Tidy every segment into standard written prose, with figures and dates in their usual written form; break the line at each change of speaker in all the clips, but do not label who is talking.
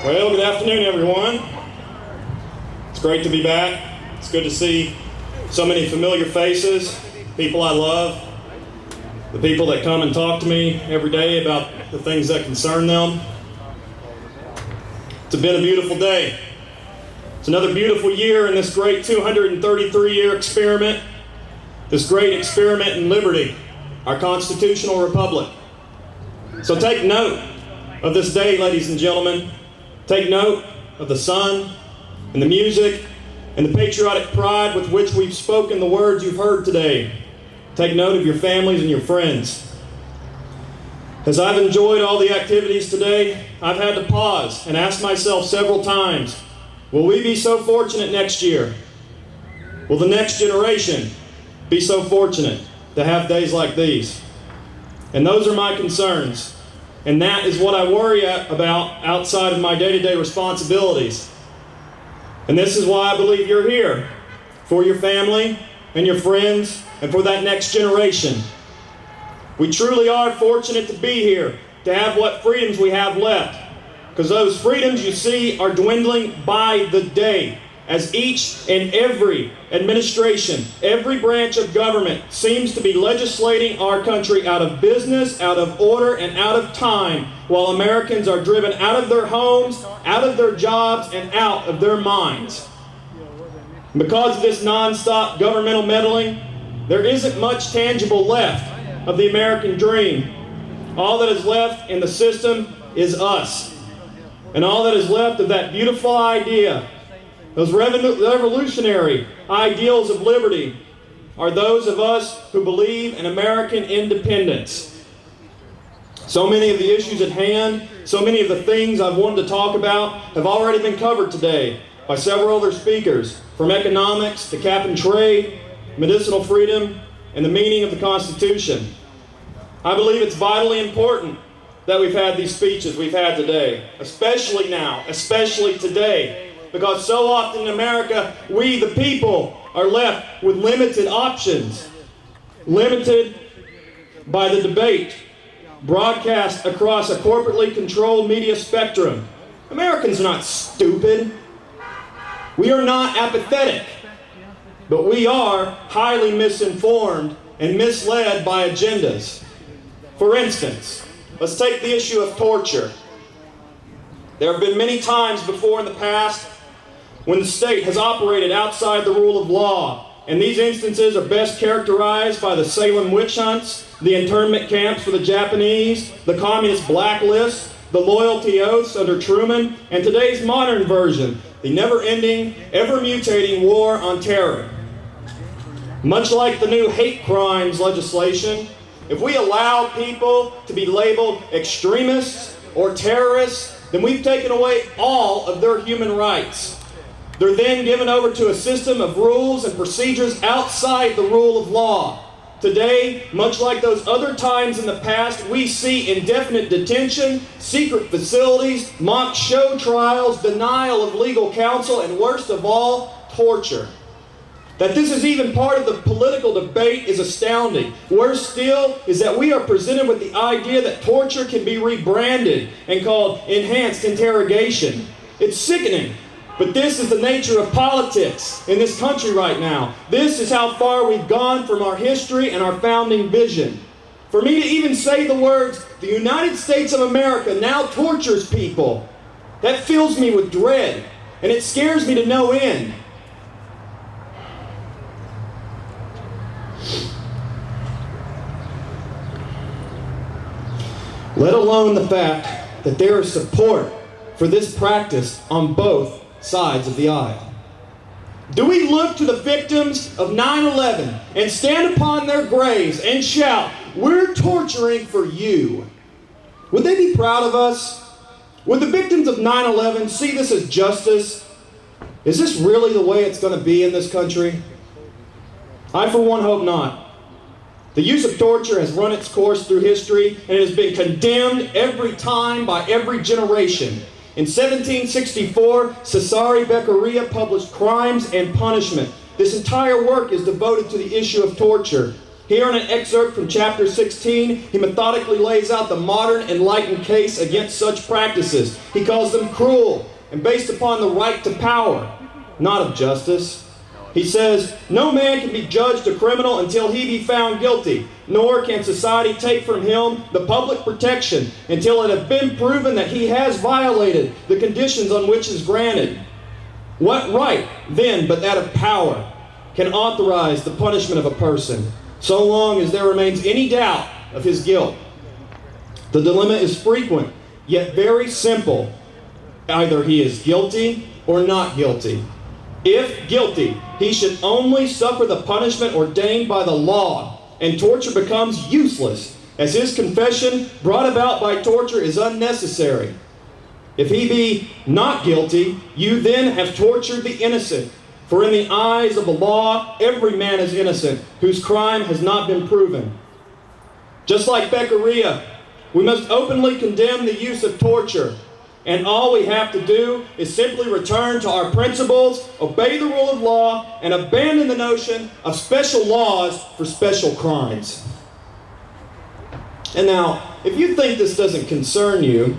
Well, good afternoon, everyone. It's great to be back. It's good to see so many familiar faces, people I love, the people that come and talk to me every day about the things that concern them. It's been a beautiful day. It's another beautiful year in this great 233-year experiment, this great experiment in liberty, our constitutional republic. So take note of this day, ladies and gentlemen. Take note of the sun and the music and the patriotic pride with which we've spoken the words you've heard today. Take note of your families and your friends. As I've enjoyed all the activities today, I've had to pause and ask myself several times, will we be so fortunate next year? Will the next generation be so fortunate to have days like these? And those are my concerns. And that is what I worry about outside of my day-to-day responsibilities. And this is why I believe you're here, for your family and your friends and for that next generation. We truly are fortunate to be here, to have what freedoms we have left. Because those freedoms you see are dwindling by the day, as each and every administration, every branch of government seems to be legislating our country out of business, out of order, and out of time, while Americans are driven out of their homes, out of their jobs, and out of their minds. Because of this nonstop governmental meddling, there isn't much tangible left of the American dream. All that is left in the system is us. And all that is left of that beautiful idea, those revolutionary ideals of liberty, are those of us who believe in American independence. So many of the issues at hand, so many of the things I've wanted to talk about have already been covered today by several other speakers, from economics to cap and trade, medicinal freedom, and the meaning of the Constitution. I believe it's vitally important that we've had these speeches we've had today, especially now, especially today, because so often in America, we, the people, are left with limited options, limited by the debate broadcast across a corporately controlled media spectrum. Americans are not stupid. We are not apathetic, but we are highly misinformed and misled by agendas. For instance, let's take the issue of torture. There have been many times before in the past when the state has operated outside the rule of law, and these instances are best characterized by the Salem witch hunts, the internment camps for the Japanese, the communist blacklist, the loyalty oaths under Truman, and today's modern version, the never-ending, ever-mutating war on terror. Much like the new hate crimes legislation, if we allow people to be labeled extremists or terrorists, then we've taken away all of their human rights. They're then given over to a system of rules and procedures outside the rule of law. Today, much like those other times in the past, we see indefinite detention, secret facilities, mock show trials, denial of legal counsel, and worst of all, torture. That this is even part of the political debate is astounding. Worse still is that we are presented with the idea that torture can be rebranded and called enhanced interrogation. It's sickening. But this is the nature of politics in this country right now. This is how far we've gone from our history and our founding vision. For me to even say the words, the United States of America now tortures people, that fills me with dread, and it scares me to no end. Let alone the fact that there is support for this practice on both sides of the aisle. Do we look to the victims of 9/11 and stand upon their graves and shout, "We're torturing for you"? Would they be proud of us? Would the victims of 9/11 see this as justice? Is this really the way it's going to be in this country? I, for one, hope not. The use of torture has run its course through history, and it has been condemned every time by every generation. In 1764, Cesare Beccaria published Crimes and Punishment. This entire work is devoted to the issue of torture. Here in an excerpt from chapter 16, he methodically lays out the modern enlightened case against such practices. He calls them cruel and based upon the right to power, not of justice. He says, no man can be judged a criminal until he be found guilty, nor can society take from him the public protection until it have been proven that he has violated the conditions on which is granted. What right, then, but that of power, can authorize the punishment of a person, so long as there remains any doubt of his guilt? The dilemma is frequent, yet very simple. Either he is guilty or not guilty. If guilty, he should only suffer the punishment ordained by the law, and torture becomes useless, as his confession brought about by torture is unnecessary. If he be not guilty, you then have tortured the innocent, for in the eyes of the law, every man is innocent, whose crime has not been proven. Just like Beccaria, we must openly condemn the use of torture. And all we have to do is simply return to our principles, obey the rule of law, and abandon the notion of special laws for special crimes. And now, if you think this doesn't concern you,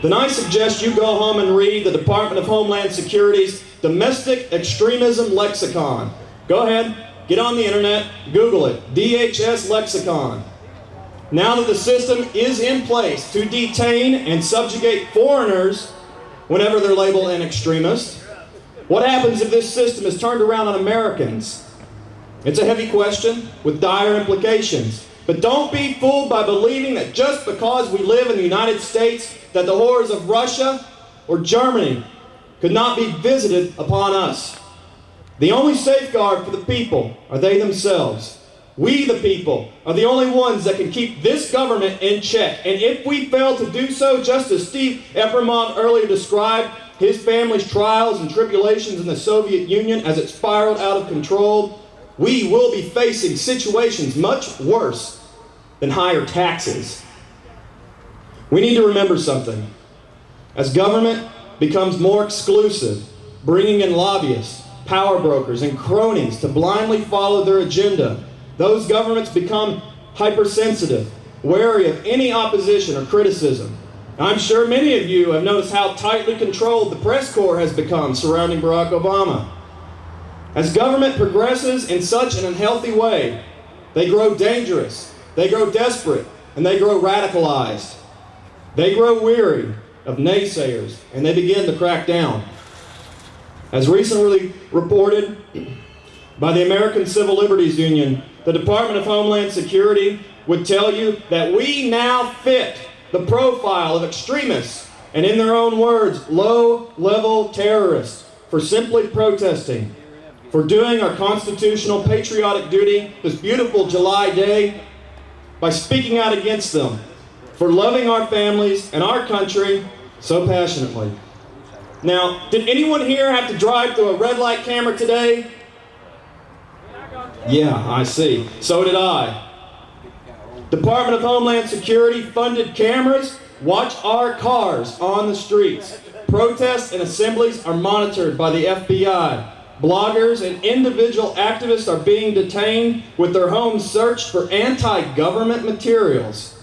then I suggest you go home and read the Department of Homeland Security's Domestic Extremism Lexicon. Go ahead, get on the internet, Google it, DHS Lexicon. Now that the system is in place to detain and subjugate foreigners whenever they're labeled an extremist, what happens if this system is turned around on Americans? It's a heavy question with dire implications. But don't be fooled by believing that just because we live in the United States that the horrors of Russia or Germany could not be visited upon us. The only safeguard for the people are they themselves. We, the people, are the only ones that can keep this government in check. And if we fail to do so, just as Steve Efremov earlier described his family's trials and tribulations in the Soviet Union as it spiraled out of control, we will be facing situations much worse than higher taxes. We need to remember something. As government becomes more exclusive, bringing in lobbyists, power brokers, and cronies to blindly follow their agenda, those governments become hypersensitive, wary of any opposition or criticism. I'm sure many of you have noticed how tightly controlled the press corps has become surrounding Barack Obama. As government progresses in such an unhealthy way, they grow dangerous, they grow desperate, and they grow radicalized. They grow weary of naysayers, and they begin to crack down. As recently reported by the American Civil Liberties Union, the Department of Homeland Security would tell you that we now fit the profile of extremists and, in their own words, low-level terrorists for simply protesting, for doing our constitutional patriotic duty this beautiful July day by speaking out against them, for loving our families and our country so passionately. Now, did anyone here have to drive through a red light camera today? Yeah, I see. So did I. Department of Homeland Security funded cameras watch our cars on the streets. Protests and assemblies are monitored by the FBI. Bloggers and individual activists are being detained with their homes searched for anti-government materials.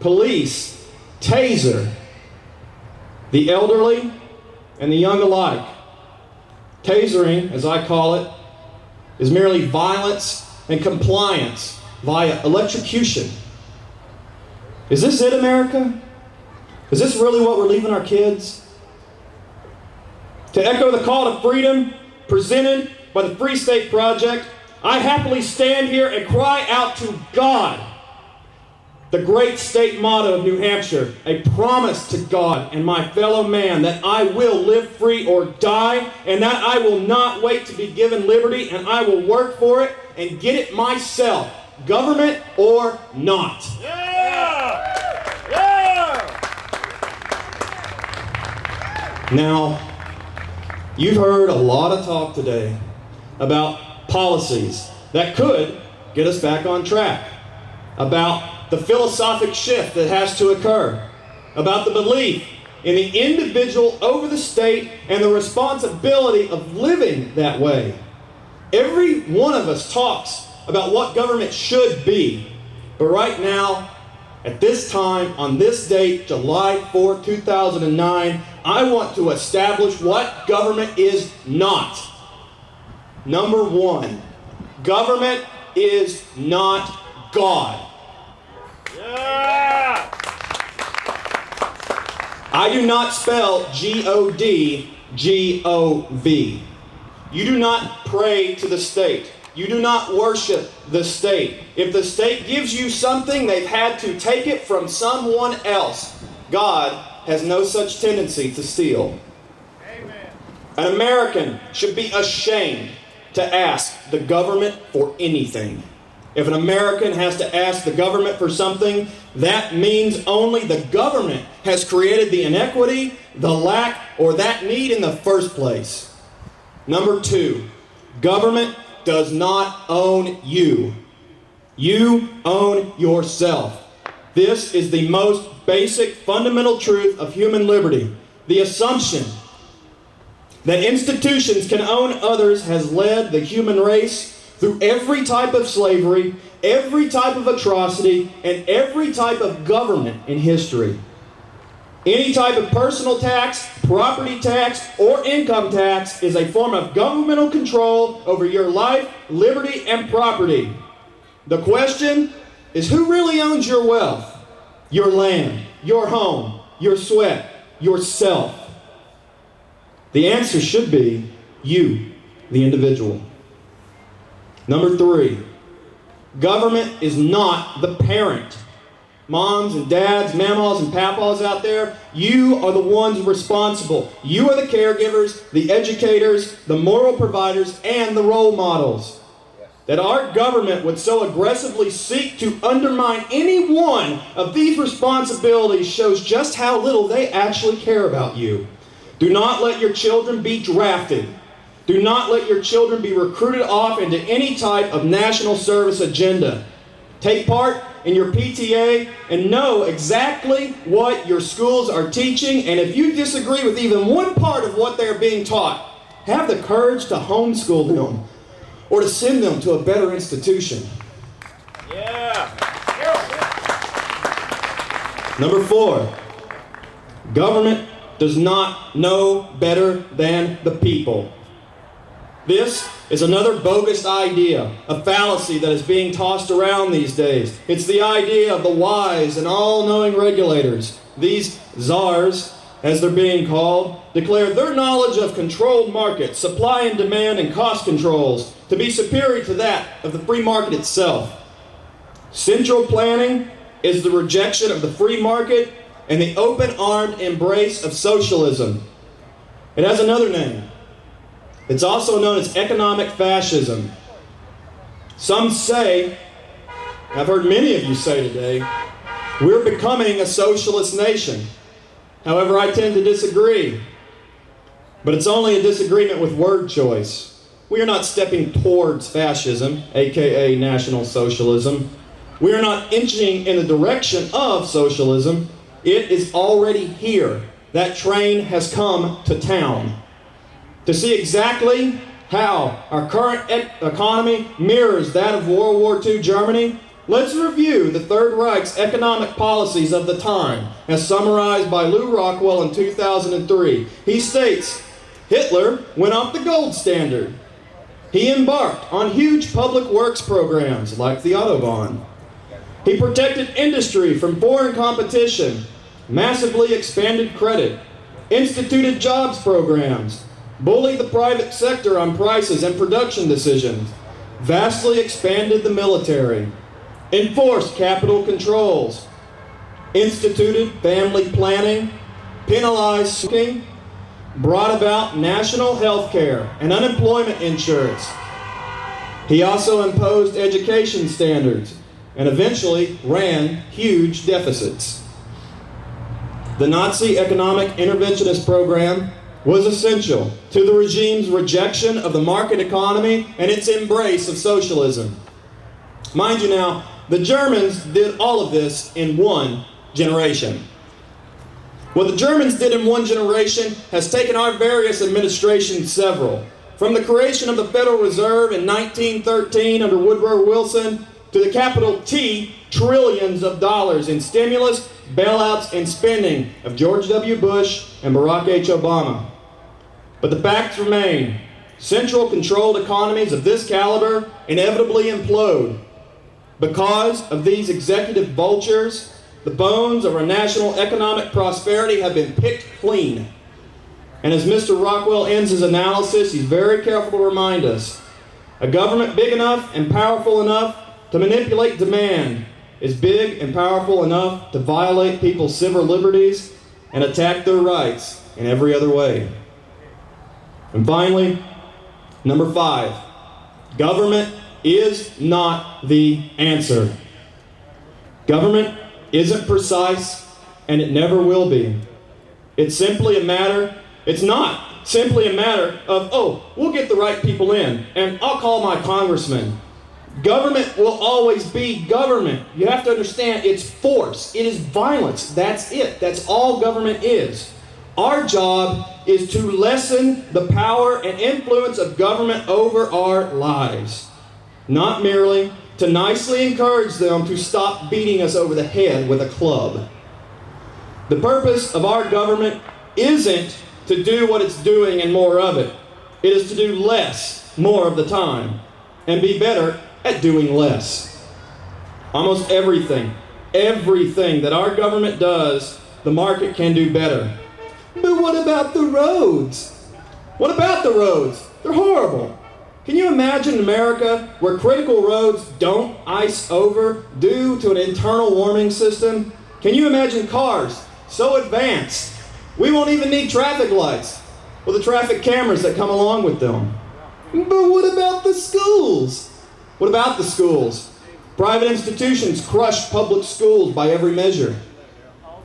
Police taser the elderly and the young alike. Tasering, as I call it, is merely violence and compliance via electrocution. Is this it, America? Is this really what we're leaving our kids? To echo the call to freedom presented by the Free State Project, I happily stand here and cry out to God, the great state motto of New Hampshire, a promise to God and my fellow man that I will live free or die, and that I will not wait to be given liberty, and I will work for it and get it myself, government or not.
Yeah! Yeah!
Now, you've heard a lot of talk today about policies that could get us back on track, about the philosophic shift that has to occur, about the belief in the individual over the state and the responsibility of living that way. Every one of us talks about what government should be. But right now, at this time, on this date, July 4, 2009, I want to establish what government is not. Number one, government is not God.
Yeah!
I do not spell G-O-D, G-O-V. You do not pray to the state. You do not worship the state. If the state gives you something, they've had to take it from someone else. God has no such tendency to steal.
Amen.
An American should be ashamed to ask the government for anything. If an American has to ask the government for something, that means only the government has created the inequity, the lack, or that need in the first place. Number two, government does not own you. You own yourself. This is the most basic fundamental truth of human liberty. The assumption that institutions can own others has led the human race through every type of slavery, every type of atrocity, and every type of government in history. Any type of personal tax, property tax, or income tax is a form of governmental control over your life, liberty, and property. The question is, who really owns your wealth, your land, your home, your sweat, yourself? The answer should be you, the individual. Number three, government is not the parent. Moms and dads, mamas and papas out there, you are the ones responsible. You are the caregivers, the educators, the moral providers, and the role models. That our government would so aggressively seek to undermine any one of these responsibilities shows just how little they actually care about you. Do not let your children be drafted. Do not let your children be recruited off into any type of national service agenda. Take part in your PTA and know exactly what your schools are teaching, and if you disagree with even one part of what they're being taught, have the courage to homeschool them or to send them to a better institution.
Yeah.
Number four, government does not know better than the people. This is another bogus idea, a fallacy that is being tossed around these days. It's the idea of the wise and all-knowing regulators. These czars, as they're being called, declare their knowledge of controlled markets, supply and demand, and cost controls to be superior to that of the free market itself. Central planning is the rejection of the free market and the open-armed embrace of socialism. It has another name. It's also known as economic fascism. Some say, I've heard many of you say today, we're becoming a socialist nation. However, I tend to disagree. But it's only a disagreement with word choice. We are not stepping towards fascism, aka National Socialism. We are not inching in the direction of socialism. It is already here. That train has come to town. To see exactly how our current economy mirrors that of World War II Germany, let's review the Third Reich's economic policies of the time, as summarized by Lew Rockwell in 2003. He states, Hitler went off the gold standard. He embarked on huge public works programs like the Autobahn. He protected industry from foreign competition, massively expanded credit, instituted jobs programs, bullied the private sector on prices and production decisions, vastly expanded the military, enforced capital controls, instituted family planning, penalized smoking, brought about national health care and unemployment insurance. He also imposed education standards and eventually ran huge deficits. The Nazi economic interventionist program was essential to the regime's rejection of the market economy and its embrace of socialism. Mind you now, the Germans did all of this in one generation. What the Germans did in one generation has taken our various administrations several. from the creation of the Federal Reserve in 1913 under Woodrow Wilson to the capital T trillions of dollars in stimulus, bailouts, and spending of George W. Bush and Barack H. Obama. But the facts remain. Central controlled economies of this caliber inevitably implode. Because of these executive vultures, the bones of our national economic prosperity have been picked clean. And as Mr. Rockwell ends his analysis, he's very careful to remind us, a government big enough and powerful enough to manipulate demand is big and powerful enough to violate people's civil liberties and attack their rights in every other way. And finally, number 5, government is not the answer. Government isn't precise, and it never will be. It's not simply a matter of, oh, we'll get the right people in, and I'll call my congressman. Government will always be government. You have to understand, it's force. It is violence. That's it. That's all government is. Our job is to lessen the power and influence of government over our lives, not merely to nicely encourage them to stop beating us over the head with a club. The purpose of our government isn't to do what it's doing and more of it. It is to do less more of the time and be better at doing less. Almost everything that our government does, the market can do better. But what about the roads? What about the roads? They're horrible. Can you imagine America where critical roads don't ice over due to an internal warming system? Can you imagine cars so advanced we won't even need traffic lights with the traffic cameras that come along with them? But what about the schools? What about the schools? Private institutions crush public schools by every measure.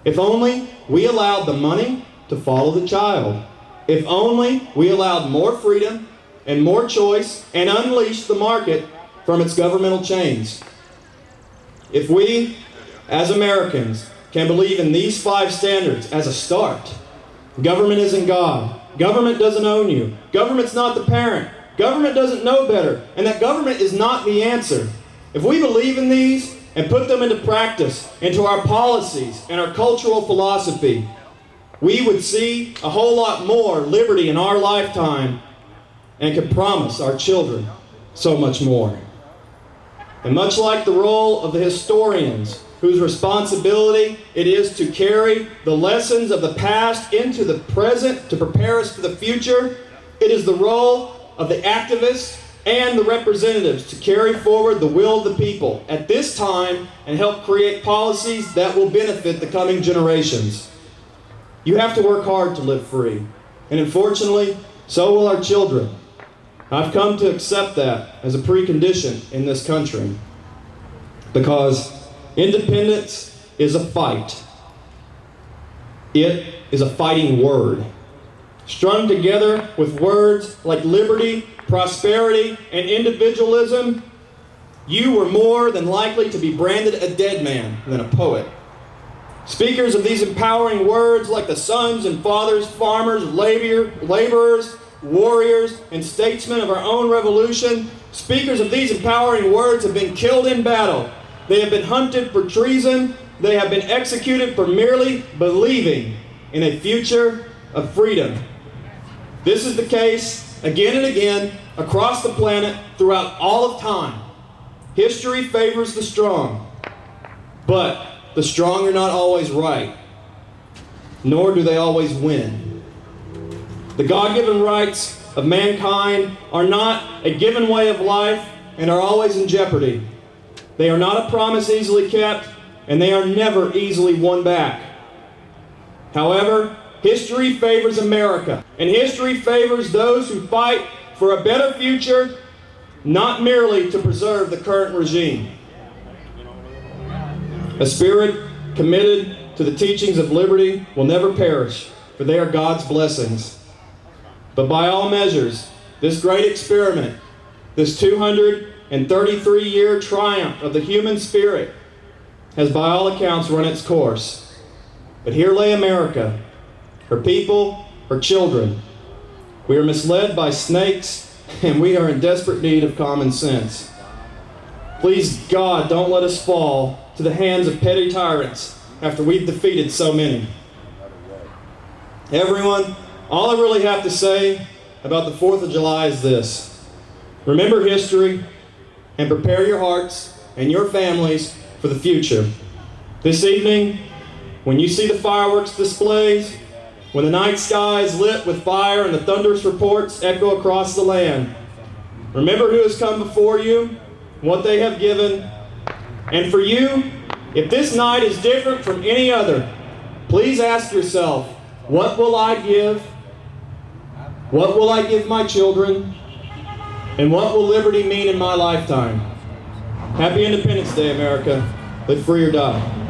If only we allowed the money to follow the child. If only we allowed more freedom and more choice and unleashed the market from its governmental chains. If we, as Americans, can believe in these 5 standards as a start, government isn't God. Government doesn't own you. Government's not the parent. Government doesn't know better. And that government is not the answer. If we believe in these and put them into practice, into our policies and our cultural philosophy, we would see a whole lot more liberty in our lifetime and could promise our children so much more. And much like the role of the historians, whose responsibility it is to carry the lessons of the past into the present to prepare us for the future, it is the role of the activists and the representatives to carry forward the will of the people at this time and help create policies that will benefit the coming generations. You have to work hard to live free, and unfortunately, so will our children. I've come to accept that as a precondition in this country, because independence is a fight. It is a fighting word, strung together with words like liberty, prosperity, and individualism. You were more than likely to be branded a dead man than a poet. Speakers of these empowering words like the sons and fathers, farmers, laborers, warriors, and statesmen of our own revolution, speakers of these empowering words have been killed in battle. They have been hunted for treason. They have been executed for merely believing in a future of freedom. This is the case again and again across the planet throughout all of time. History favors the strong, but the strong are not always right, nor do they always win. The God-given rights of mankind are not a given way of life and are always in jeopardy. They are not a promise easily kept, and they are never easily won back. However, history favors America, and history favors those who fight for a better future, not merely to preserve the current regime. A spirit committed to the teachings of liberty will never perish, for they are God's blessings. But by all measures, this great experiment, this 233-year triumph of the human spirit, has by all accounts run its course. But here lay America, her people, her children. We are misled by snakes and we are in desperate need of common sense. Please, God, don't let us fall to the hands of petty tyrants after we've defeated so many. Everyone, all I really have to say about the 4th of July is this. Remember history and prepare your hearts and your families for the future. This evening, when you see the fireworks displays, when the night sky is lit with fire and the thunderous reports echo across the land, remember who has come before you, what they have given, and for you, if this night is different from any other, please ask yourself, what will I give? What will I give my children? And what will liberty mean in my lifetime? Happy Independence Day, America. Live free or die.